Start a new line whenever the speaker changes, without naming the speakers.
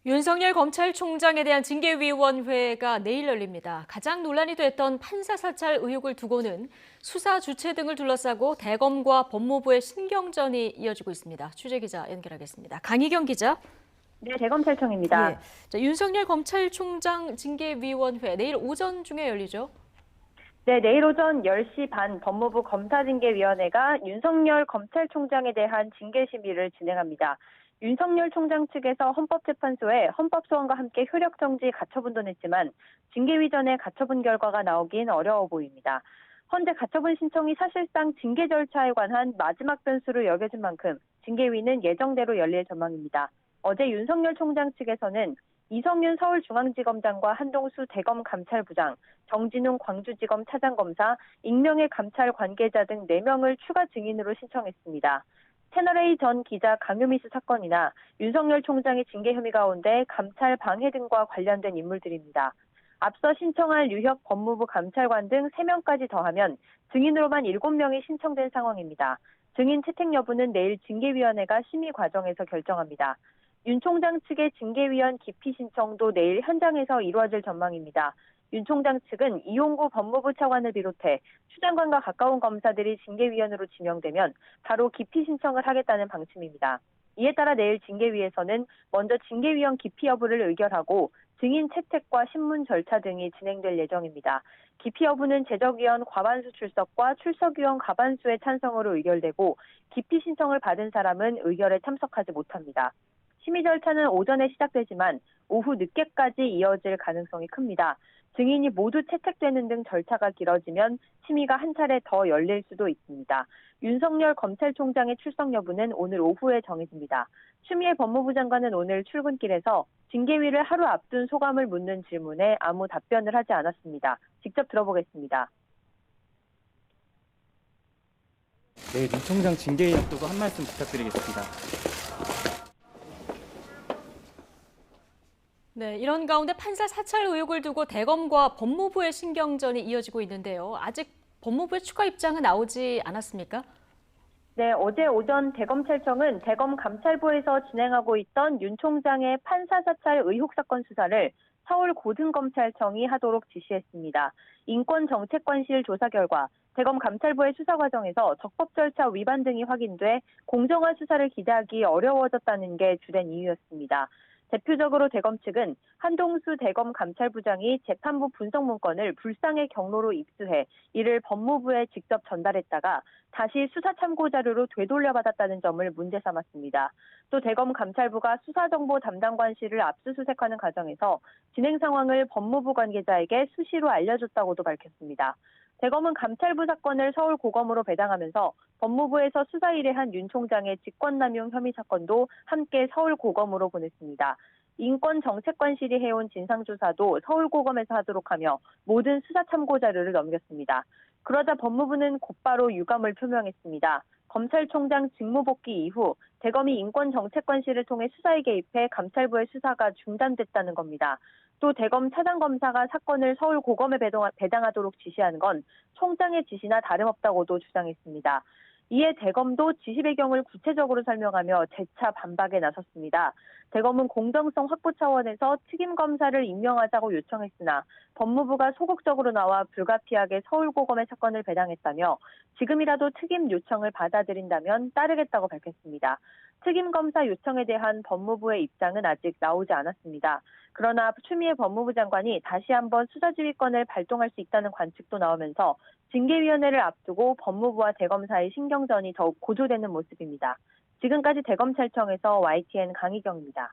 윤석열 검찰총장에 대한 징계위원회가 내일 열립니다. 가장 논란이 됐던 판사 사찰 의혹을 두고는 수사 주체 등을 둘러싸고 대검과 법무부의 신경전이 이어지고 있습니다. 취재기자 연결하겠습니다. 강희경 기자.
네, 대검찰청입니다.
자, 윤석열 검찰총장 징계위원회 내일 오전 중에 열리죠?
네, 내일 오전 10시 반 법무부 검사징계위원회가 윤석열 검찰총장에 대한 징계심의를 진행합니다. 윤석열 총장 측에서 헌법재판소에 헌법소원과 함께 효력정지 가처분도 냈지만 징계위 전에 가처분 결과가 나오긴 어려워 보입니다. 헌재 가처분 신청이 사실상 징계 절차에 관한 마지막 변수로 여겨진 만큼 징계위는 예정대로 열릴 전망입니다. 어제 윤석열 총장 측에서는 이성윤 서울중앙지검장과 한동수 대검감찰부장, 정진웅 광주지검 차장검사, 익명의 감찰 관계자 등 4명을 추가 증인으로 신청했습니다. 채널A 전 기자 강요미수 사건이나 윤석열 총장의 징계 혐의 가운데 감찰 방해 등과 관련된 인물들입니다. 앞서 신청할 유혁 법무부 감찰관 등 3명까지 더하면 증인으로만 7명이 신청된 상황입니다. 증인 채택 여부는 내일 징계위원회가 심의 과정에서 결정합니다. 윤 총장 측의 징계위원 기피 신청도 내일 현장에서 이루어질 전망입니다. 윤 총장 측은 이용구 법무부 차관을 비롯해 추 장관과 가까운 검사들이 징계위원으로 지명되면 바로 기피 신청을 하겠다는 방침입니다. 이에 따라 내일 징계위에서는 먼저 징계위원 기피 여부를 의결하고 증인 채택과 신문 절차 등이 진행될 예정입니다. 기피 여부는 제적위원 과반수 출석과 출석위원 과반수의 찬성으로 의결되고 기피 신청을 받은 사람은 의결에 참석하지 못합니다. 심의 절차는 오전에 시작되지만 오후 늦게까지 이어질 가능성이 큽니다. 증인이 모두 채택되는 등 절차가 길어지면 심의가 한 차례 더 열릴 수도 있습니다. 윤석열 검찰총장의 출석 여부는 오늘 오후에 정해집니다. 추미애 법무부 장관은 오늘 출근길에서 징계위를 하루 앞둔 소감을 묻는 질문에 아무 답변을 하지 않았습니다. 직접 들어보겠습니다.
네, 윤 총장 징계위 앞두고 한 말씀 부탁드리겠습니다.
네, 이런 가운데 판사 사찰 의혹을 두고 대검과 법무부의 신경전이 이어지고 있는데요. 아직 법무부의 추가 입장은 나오지 않았습니까?
네, 어제 오전 대검찰청은 대검감찰부에서 진행하고 있던 윤 총장의 판사 사찰 의혹 사건 수사를 서울고등검찰청이 하도록 지시했습니다. 인권정책관실 조사 결과 대검감찰부의 수사 과정에서 적법 절차 위반 등이 확인돼 공정한 수사를 기대하기 어려워졌다는 게 주된 이유였습니다. 대표적으로 대검 측은 한동수 대검감찰부장이 재판부 분석 문건을 불상의 경로로 입수해 이를 법무부에 직접 전달했다가 다시 수사 참고 자료로 되돌려받았다는 점을 문제 삼았습니다. 또 대검감찰부가 수사정보 담당관실을 압수수색하는 과정에서 진행 상황을 법무부 관계자에게 수시로 알려줬다고도 밝혔습니다. 대검은 감찰부 사건을 서울고검으로 배당하면서 법무부에서 수사 의뢰한 윤 총장의 직권남용 혐의 사건도 함께 서울고검으로 보냈습니다. 인권정책관실이 해온 진상조사도 서울고검에서 하도록 하며 모든 수사 참고 자료를 넘겼습니다. 그러자 법무부는 곧바로 유감을 표명했습니다. 검찰총장 직무복귀 이후 대검이 인권정책관실을 통해 수사에 개입해 감찰부의 수사가 중단됐다는 겁니다. 또 대검 차장검사가 사건을 서울고검에 배당하도록 지시한 건 총장의 지시나 다름없다고도 주장했습니다. 이에 대검도 지시 배경을 구체적으로 설명하며 재차 반박에 나섰습니다. 대검은 공정성 확보 차원에서 특임검사를 임명하자고 요청했으나 법무부가 소극적으로 나와 불가피하게 서울고검에 사건을 배당했다며 지금이라도 특임 요청을 받아들인다면 따르겠다고 밝혔습니다. 특임검사 요청에 대한 법무부의 입장은 아직 나오지 않았습니다. 그러나 추미애 법무부 장관이 다시 한번 수사지휘권을 발동할 수 있다는 관측도 나오면서 징계위원회를 앞두고 법무부와 대검 사이 신경전이 더욱 고조되는 모습입니다. 지금까지 대검찰청에서 YTN 강희경입니다.